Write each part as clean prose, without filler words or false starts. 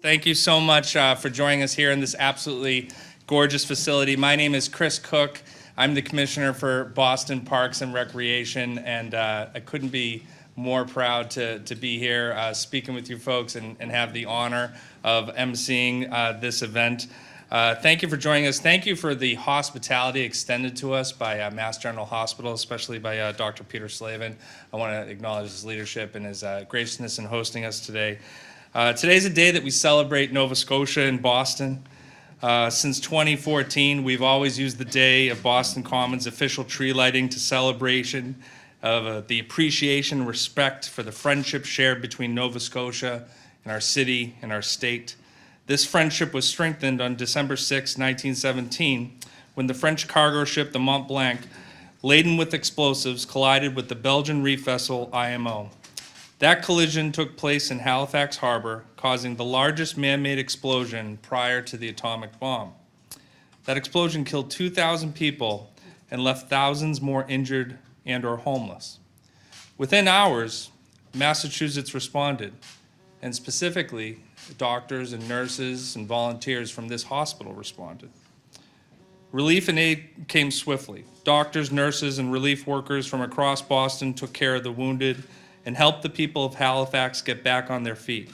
Thank you so much for joining us here in this absolutely gorgeous facility. My name is Chris Cook. I'm the Commissioner for Boston Parks and Recreation, and I couldn't be more proud to be here speaking with you folks and have the honor of emceeing this event. Thank you for joining us. Thank you for the hospitality extended to us by Mass General Hospital, especially by Dr. Peter Slavin. I want to acknowledge his leadership and his graciousness in hosting us today. Today's a day that we celebrate Nova Scotia and Boston. Since 2014, we've always used the day of Boston Commons official tree lighting to celebration of the appreciation and respect for the friendship shared between Nova Scotia and our city and our state. This friendship was strengthened on December 6, 1917, when the French cargo ship, the Mont Blanc, laden with explosives, collided with the Belgian reef vessel IMO. That collision took place in Halifax Harbor, causing the largest man-made explosion prior to the atomic bomb. That explosion killed 2,000 people and left thousands more injured and or homeless. Within hours, Massachusetts responded, and specifically, doctors and nurses and volunteers from this hospital responded. Relief and aid came swiftly. Doctors, nurses, and relief workers from across Boston took care of the wounded and help the people of Halifax get back on their feet.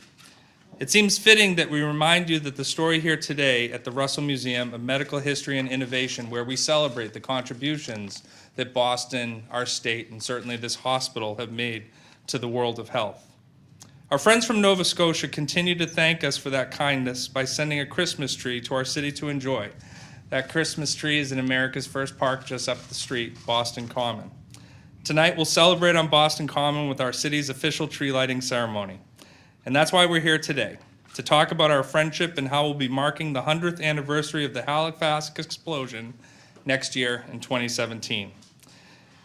It seems fitting that we remind you that the story here today at the Russell Museum of Medical History and Innovation, where we celebrate the contributions that Boston, our state, and certainly this hospital have made to the world of health. Our friends from Nova Scotia continue to thank us for that kindness by sending a Christmas tree to our city to enjoy. That Christmas tree is in America's first park just up the street, Boston Common. Tonight, we'll celebrate on Boston Common with our city's official tree lighting ceremony. And that's why we're here today, to talk about our friendship and how we'll be marking the 100th anniversary of the Halifax Explosion next year in 2017.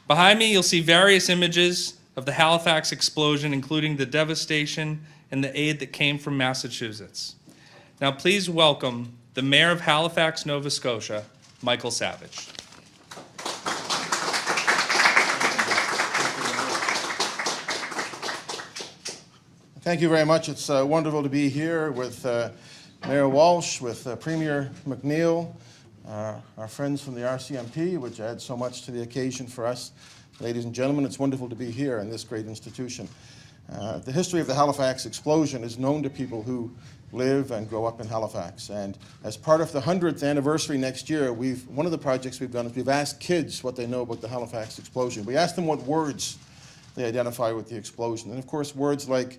Behind me, you'll see various images of the Halifax Explosion, including the devastation and the aid that came from Massachusetts. Now, please welcome the Mayor of Halifax, Nova Scotia, Michael Savage. Thank you very much. It's wonderful to be here with Mayor Walsh, with Premier McNeil, our friends from the RCMP, which add so much to the occasion for us. Ladies and gentlemen, it's wonderful to be here in this great institution. The history of the Halifax Explosion is known to people who live and grow up in Halifax. And as part of the 100th anniversary next year, one of the projects we've done is we've asked kids what they know about the Halifax Explosion. We asked them what words they identify with the explosion. And of course, words like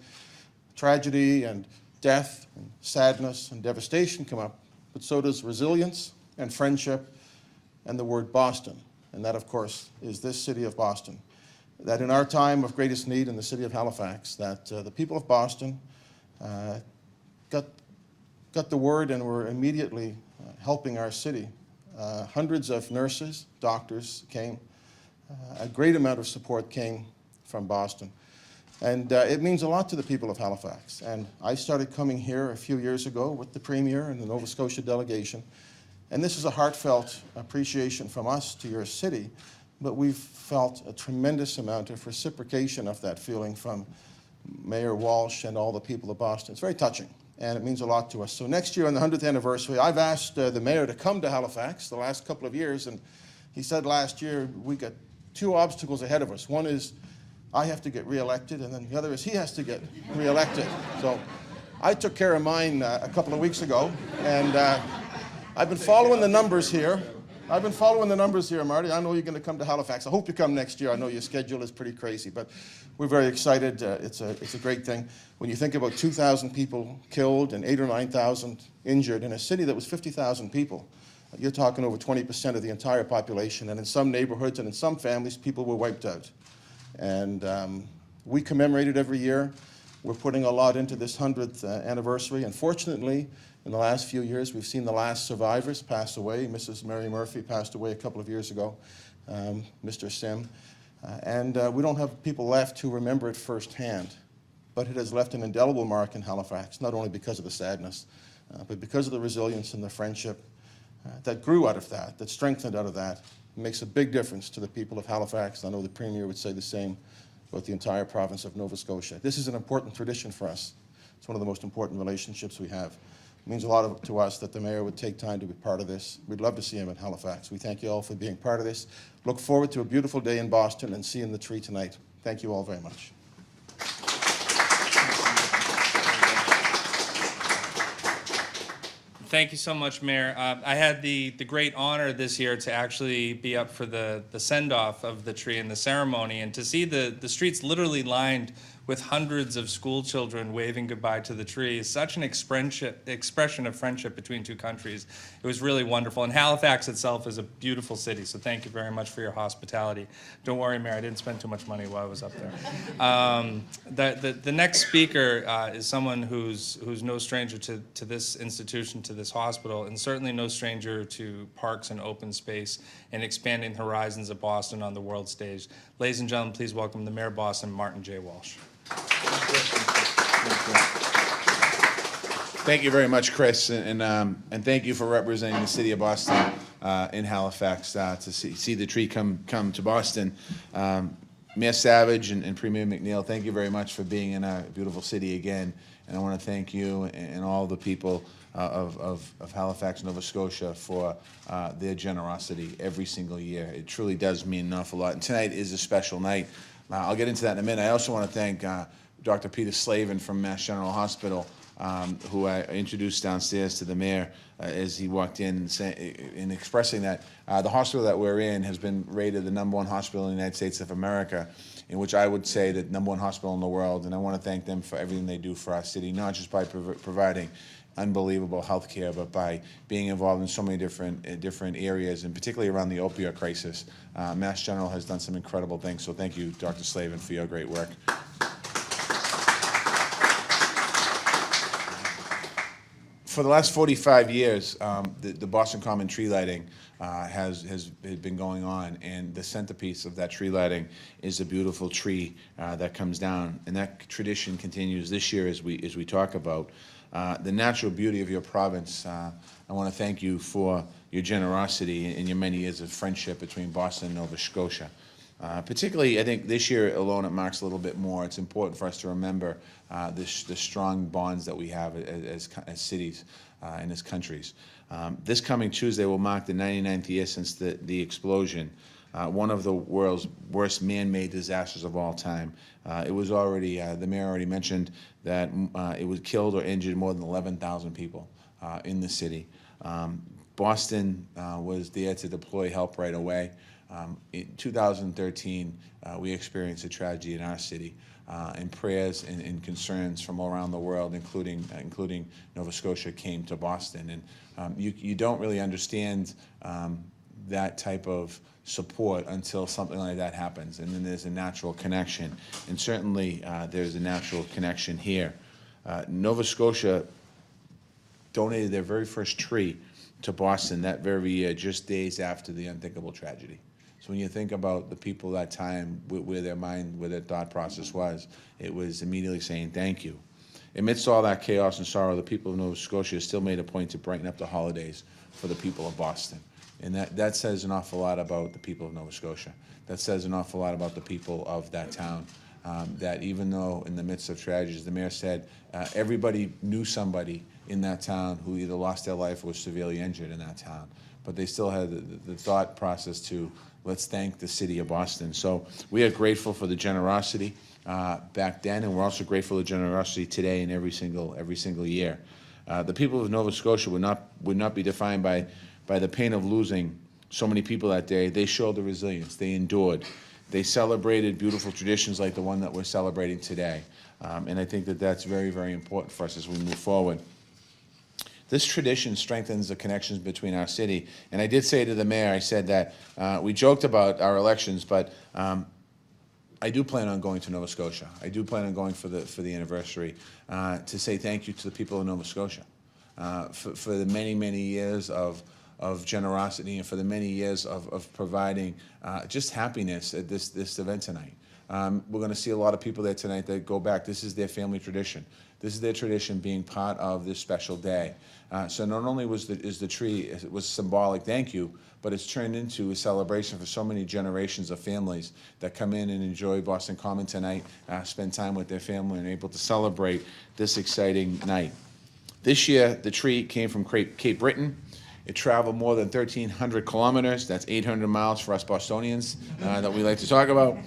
tragedy and death and sadness and devastation come up, but so does resilience and friendship and the word Boston. And that, of course, is this city of Boston. That in our time of greatest need in the city of Halifax, that the people of Boston got the word and were immediately helping our city. Hundreds of nurses, doctors came. A great amount of support came from Boston. And it means a lot to the people of Halifax. And I started coming here a few years ago with the Premier and the Nova Scotia delegation. And this is a heartfelt appreciation from us to your city, but we've felt a tremendous amount of reciprocation of that feeling from Mayor Walsh and all the people of Boston. It's very touching, and it means a lot to us. So next year on the 100th anniversary, I've asked the mayor to come to Halifax the last couple of years, and he said last year we got two obstacles ahead of us. One is I have to get reelected, and then the other is he has to get reelected. So I took care of mine a couple of weeks ago, and I've been following the numbers here. Marty. I know you're going to come to Halifax. I hope you come next year. I know your schedule is pretty crazy, but we're very excited. It's a great thing. When you think about 2,000 people killed and 8,000 or 9,000 injured in a city that was 50,000 people, you're talking over 20% of the entire population, and in some neighborhoods and in some families, people were wiped out. And we commemorate it every year. We're putting a lot into this 100th anniversary. Unfortunately, in the last few years, we've seen the last survivors pass away. Mrs. Mary Murphy passed away a couple of years ago, Mr. Sim. And we don't have people left who remember it firsthand. But it has left an indelible mark in Halifax, not only because of the sadness, but because of the resilience and the friendship that grew out of that strengthened out of that. It makes a big difference to the people of Halifax. I know the Premier would say the same about the entire province of Nova Scotia. This is an important tradition for us. It's one of the most important relationships we have. It means a lot to us that the mayor would take time to be part of this. We'd love to see him at Halifax. We thank you all for being part of this. Look forward to a beautiful day in Boston and seeing the tree tonight. Thank you all very much. Thank you so much, Mayor. I had the great honor this year to actually be up for the send-off of the tree and the ceremony, and to see the streets literally lined with hundreds of school children waving goodbye to the tree is such an expression of friendship between two countries. It was really wonderful. And Halifax itself is a beautiful city, so thank you very much for your hospitality. Don't worry, Mayor, I didn't spend too much money while I was up there. The next speaker is someone who's no stranger to this institution, to this hospital, and certainly no stranger to parks and open space and expanding horizons of Boston on the world stage. Ladies and gentlemen, please welcome the Mayor of Boston, Martin J. Walsh. Thank you very much, Chris, and thank you for representing the city of Boston in Halifax to see the tree come to Boston. Mayor Savage and Premier McNeil, thank you very much for being in our beautiful city again, and I want to thank you and all the people of Halifax, Nova Scotia for their generosity every single year. It truly does mean an awful lot, and tonight is a special night. I'll get into that in a minute. I also want to thank Dr. Peter Slavin from Mass General Hospital, who I introduced downstairs to the mayor as he walked in and expressing that the hospital that we're in has been rated the #1 hospital in the United States of America, in which I would say the #1 hospital in the world, and I want to thank them for everything they do for our city, not just by providing unbelievable health care, but by being involved in so many different areas, and particularly around the opioid crisis. Mass General has done some incredible things, so thank you, Dr. Slavin, for your great work. For the last 45 years, the Boston Common tree lighting has been going on, and the centerpiece of that tree lighting is a beautiful tree that comes down, and that tradition continues this year as we talk about the natural beauty of your province. I want to thank you for your generosity and your many years of friendship between Boston and Nova Scotia. Particularly, I think this year alone it marks a little bit more. It's important for us to remember the strong bonds that we have as cities and as countries. This coming Tuesday will mark the 99th year since the explosion, one of the world's worst man-made disasters of all time. It was already, the mayor already mentioned that it was killed or injured more than 11,000 people in the city. Boston was there to deploy help right away. In 2013, we experienced a tragedy in our city, and prayers and concerns from all around the world, including Nova Scotia, came to Boston. And you don't really understand that type of support until something like that happens, and then there's a natural connection. And certainly there's a natural connection here. Nova Scotia donated their very first tree to Boston that very year, just days after the unthinkable tragedy. So when you think about the people that time, where their mind, where their thought process was, it was immediately saying thank you. Amidst all that chaos and sorrow, the people of Nova Scotia still made a point to brighten up the holidays for the people of Boston. And that says an awful lot about the people of Nova Scotia. That says an awful lot about the people of that town. That even though in the midst of tragedies, the mayor said everybody knew somebody in that town who either lost their life or was severely injured in that town. But they still had the thought process to, let's thank the city of Boston. So we are grateful for the generosity back then, and we're also grateful for the generosity today and every single year. The people of Nova Scotia would not be defined by the pain of losing so many people that day. They showed the resilience. They endured. They celebrated beautiful traditions like the one that we're celebrating today. And I think that that's very, very important for us as we move forward. This tradition strengthens the connections between our city. And I did say to the mayor, I said that we joked about our elections, but I do plan on going to Nova Scotia. I do plan on going for the anniversary to say thank you to the people of Nova Scotia for the many, many years of generosity and for the many years of providing just happiness at this event tonight. We're going to see a lot of people there tonight that go back. This is their family tradition. This is their tradition, being part of this special day. So not only is the tree, it was symbolic thank you, but it's turned into a celebration for so many generations of families that come in and enjoy Boston Common tonight, spend time with their family, and are able to celebrate this exciting night. This year, the tree came from Cape Breton. It traveled more than 1,300 kilometers. That's 800 miles for us Bostonians that we like to talk about.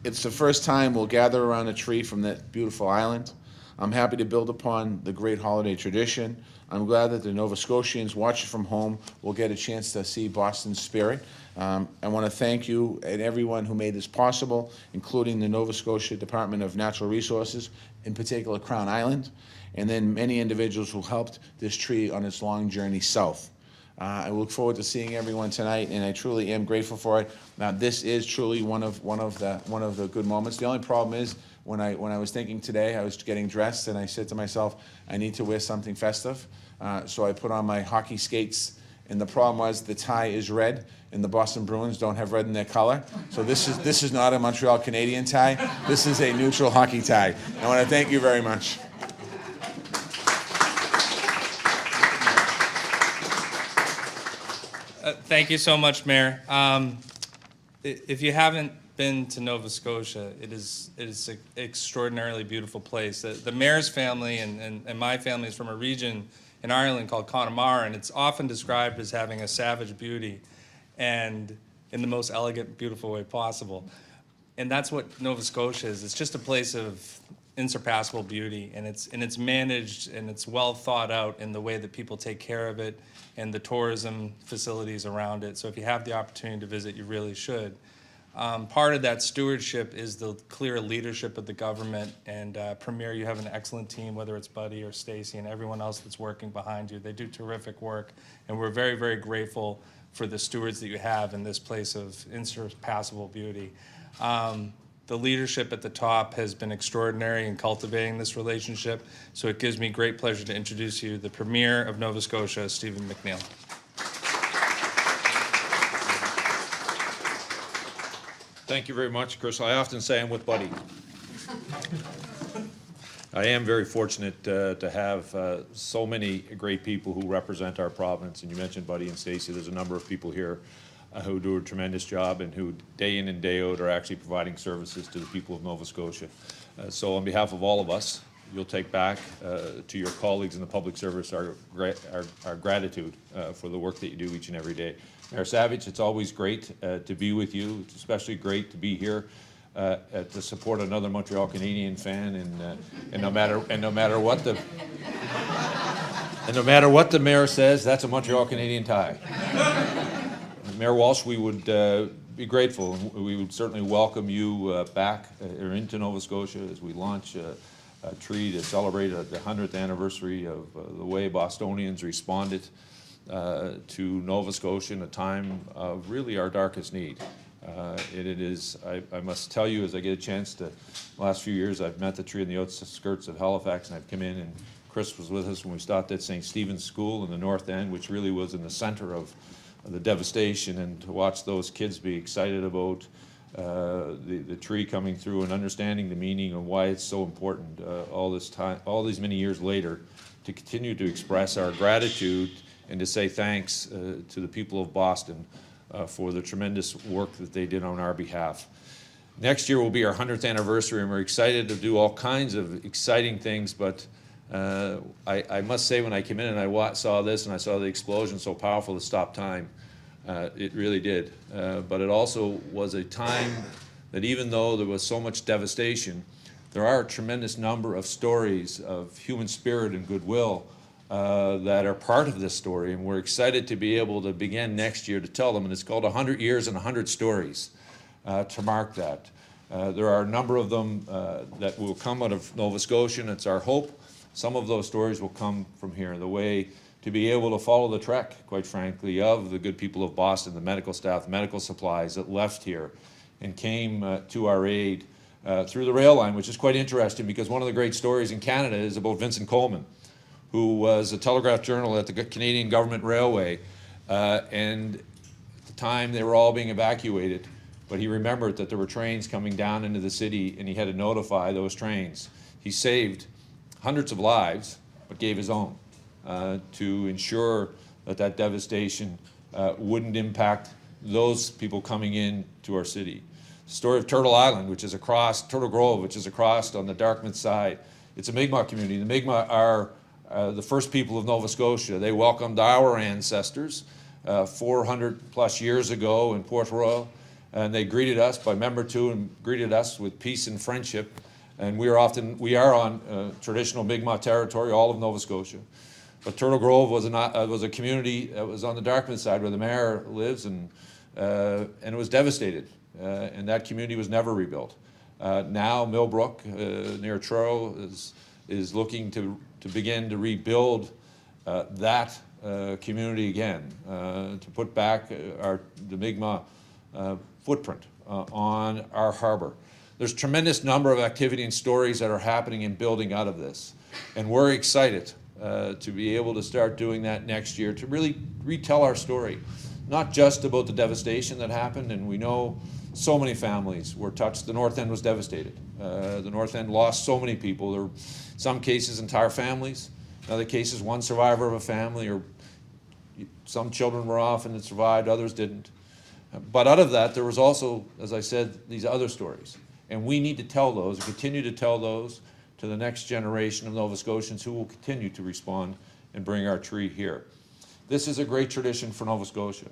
It's the first time we'll gather around a tree from that beautiful island. I'm happy to build upon the great holiday tradition. I'm glad that the Nova Scotians watching from home will get a chance to see Boston's spirit. I want to thank you and everyone who made this possible, including the Nova Scotia Department of Natural Resources, in particular Crown Island, and then many individuals who helped this tree on its long journey south. I look forward to seeing everyone tonight, and I truly am grateful for it. Now, this is truly one of the good moments. The only problem is when I was thinking today, I was getting dressed, and I said to myself, I need to wear something festive. So I put on my hockey skates, and the problem was the tie is red, and the Boston Bruins don't have red in their color. So this is not a Montreal Canadian tie. This is a neutral hockey tie. I want to thank you very much. Thank you so much, Mayor. If you haven't been to Nova Scotia, it is an extraordinarily beautiful place. The Mayor's family and my family is from a region in Ireland called Connemara, and it's often described as having a savage beauty, and in the most elegant, beautiful way possible. And that's what Nova Scotia is. It's just a place of unsurpassable beauty, and it's managed and it's well thought out in the way that people take care of it and the tourism facilities around it. So if you have the opportunity to visit, you really should. Part of that stewardship is the clear leadership of the government, and Premier, you have an excellent team, whether it's Buddy or Stacy and everyone else that's working behind you. They do terrific work, and we're very, very grateful for the stewards that you have in this place of unsurpassable beauty. The leadership at the top has been extraordinary in cultivating this relationship, so it gives me great pleasure to introduce you the Premier of Nova Scotia, Stephen McNeil. Thank you very much, Chris. I often say I'm with Buddy. I am very fortunate to have so many great people who represent our province, and you mentioned Buddy and Stacy. There's a number of people here who do a tremendous job and who day in and day out are actually providing services to the people of Nova Scotia. So on behalf of all of us, you'll take back to your colleagues in the public service our gratitude for the work that you do each and every day. Mayor Savage, it's always great to be with you. It's especially great to be here to support another Montreal Canadian fan, and no matter what the mayor says, that's a Montreal Canadian tie. Mayor Walsh, we would be grateful, and we would certainly welcome you back or into Nova Scotia as we launch a tree to celebrate the 100th anniversary of the way Bostonians responded to Nova Scotia in a time of really our darkest need. It is, I must tell you, as I get a chance to, the last few years I've met the tree in the outskirts of Halifax, and I've come in, and Chris was with us when we stopped at St. Stephen's School in the North End, which really was in the center of the devastation, and to watch those kids be excited about the tree coming through and understanding the meaning and why it's so important all this time, all these many years later, to continue to express our gratitude and to say thanks to the people of Boston for the tremendous work that they did on our behalf. Next year will be our 100th anniversary, and we're excited to do all kinds of exciting things, but I must say, when I came in and I saw this and I saw the explosion so powerful to stop time, it really did. But it also was a time that, even though there was so much devastation, there are a tremendous number of stories of human spirit and goodwill that are part of this story, and we're excited to be able to begin next year to tell them, and it's called 100 Years and 100 Stories to mark that. There are a number of them that will come out of Nova Scotia, and it's our hope some of those stories will come from here. The way to be able to follow the trek, quite frankly, of the good people of Boston, the medical staff, medical supplies that left here and came to our aid through the rail line, which is quite interesting, because one of the great stories in Canada is about Vincent Coleman, who was a telegraph journal at the Canadian Government Railway, and at the time they were all being evacuated, but he remembered that there were trains coming down into the city, and he had to notify those trains. He saved hundreds of lives, but gave his own to ensure that that devastation wouldn't impact those people coming in to our city. The story of Turtle Island, which is across, Turtle Grove, which is across on the Dartmouth side. It's a Mi'kmaq community. The Mi'kmaq are the first people of Nova Scotia. They welcomed our ancestors 400 plus years ago in Port Royal, and they greeted us by member two and greeted us with peace and friendship. And we are on traditional Mi'kmaq territory, all of Nova Scotia. But Turtle Grove was a community that was on the Dartmouth side where the mayor lives, and it was devastated. And that community was never rebuilt. Now Millbrook near Truro is looking to begin to rebuild that community again, to put back the Mi'kmaq footprint on our harbor. There's a tremendous number of activity and stories that are happening and building out of this. And we're excited to be able to start doing that next year, to really retell our story, not just about the devastation that happened, and we know so many families were touched. The North End was devastated. The North End lost so many people. There were some cases entire families, in other cases one survivor of a family, or some children were off and it survived, others didn't. But out of that, there was also, as I said, these other stories. And we need to tell those and continue to tell those to the next generation of Nova Scotians who will continue to respond and bring our tree here. This is a great tradition for Nova Scotia.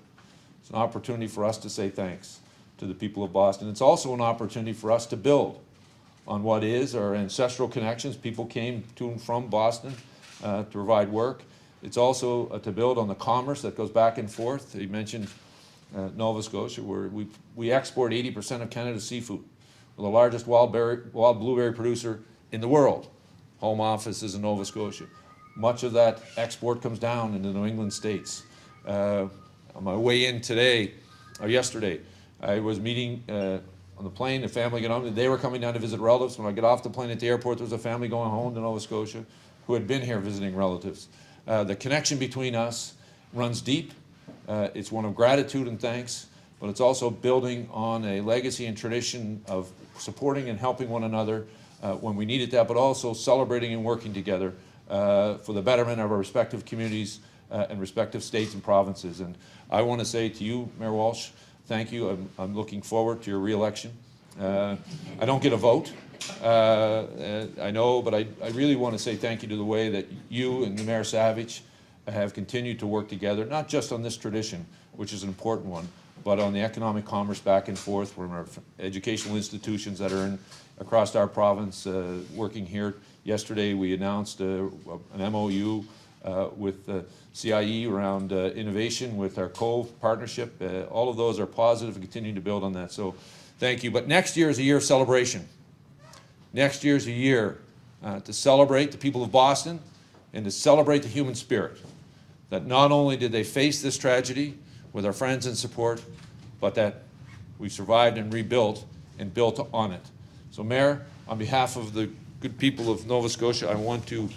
It's an opportunity for us to say thanks to the people of Boston. It's also an opportunity for us to build on what is our ancestral connections. People came to and from Boston to provide work. It's also to build on the commerce that goes back and forth. You mentioned Nova Scotia, where we export 80% of Canada's seafood. We're the largest wild blueberry producer in the world. Home office is in Nova Scotia. Much of that export comes down into the New England states. On my way in yesterday, I was meeting on the plane, the family got on, they were coming down to visit relatives. When I got off the plane at the airport, there was a family going home to Nova Scotia who had been here visiting relatives. The connection between us runs deep. It's one of gratitude and thanks, but it's also building on a legacy and tradition of supporting and helping one another when we needed that, but also celebrating and working together for the betterment of our respective communities and respective states and provinces. And I want to say to you, Mayor Walsh, thank you. I'm looking forward to your re-election. I don't get a vote, I know, but I really want to say thank you to the way that you and the Mayor Savage have continued to work together, not just on this tradition, which is an important one, but on the economic commerce back and forth from our educational institutions that are across our province working here. Yesterday we announced an MOU with CIE around innovation with our Cove partnership. All of those are positive and continue to build on that. So thank you. But next year is a year of celebration. Next year is a year to celebrate the people of Boston and to celebrate the human spirit. That not only did they face this tragedy with our friends and support, but that we survived and rebuilt and built on it. So Mayor, on behalf of the good people of Nova Scotia, I want to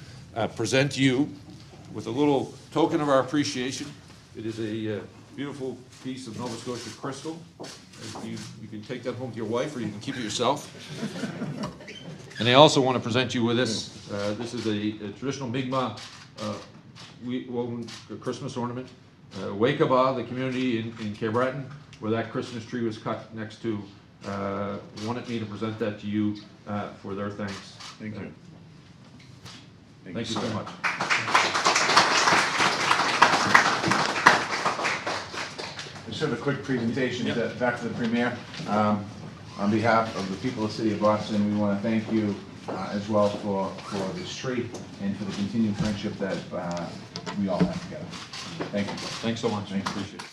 present you with a little token of our appreciation. It is a beautiful piece of Nova Scotia crystal. You can take that home to your wife, or you can keep it yourself. And I also want to present you with this. This is a traditional Mi'kmaq woven Christmas ornament. Wakaba, the community in Cape Breton, where that Christmas tree was cut next to, wanted me to present that to you for their thanks. Thank you. Thank you so much. Just have a quick presentation back to the Premier. On behalf of the people of the City of Boston, we want to thank you as well for this tree and for the continued friendship that we all have together. Thank you. Thanks so much. Thank you. Appreciate it.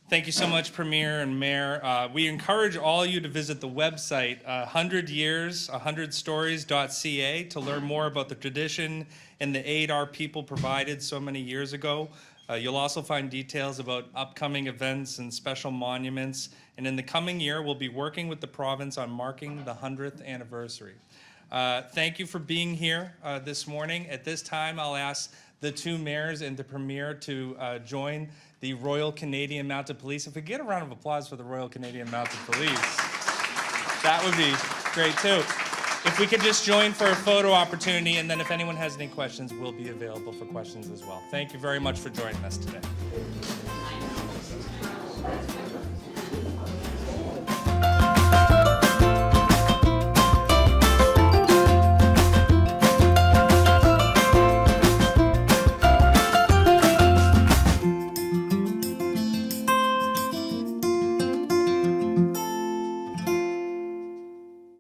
Thank you so much, Premier and Mayor. We encourage all you to visit the website 100years100stories.ca to learn more about the tradition and the aid our people provided so many years ago. You'll also find details about upcoming events and special monuments. And in the coming year, we'll be working with the province on marking the 100th anniversary. Thank you for being here this morning. At this time, I'll ask the two mayors and the Premier to join the Royal Canadian Mounted Police. If we get a round of applause for the Royal Canadian Mounted Police, that would be great too. If we could just join for a photo opportunity, and then if anyone has any questions, we'll be available for questions as well. Thank you very much for joining us today.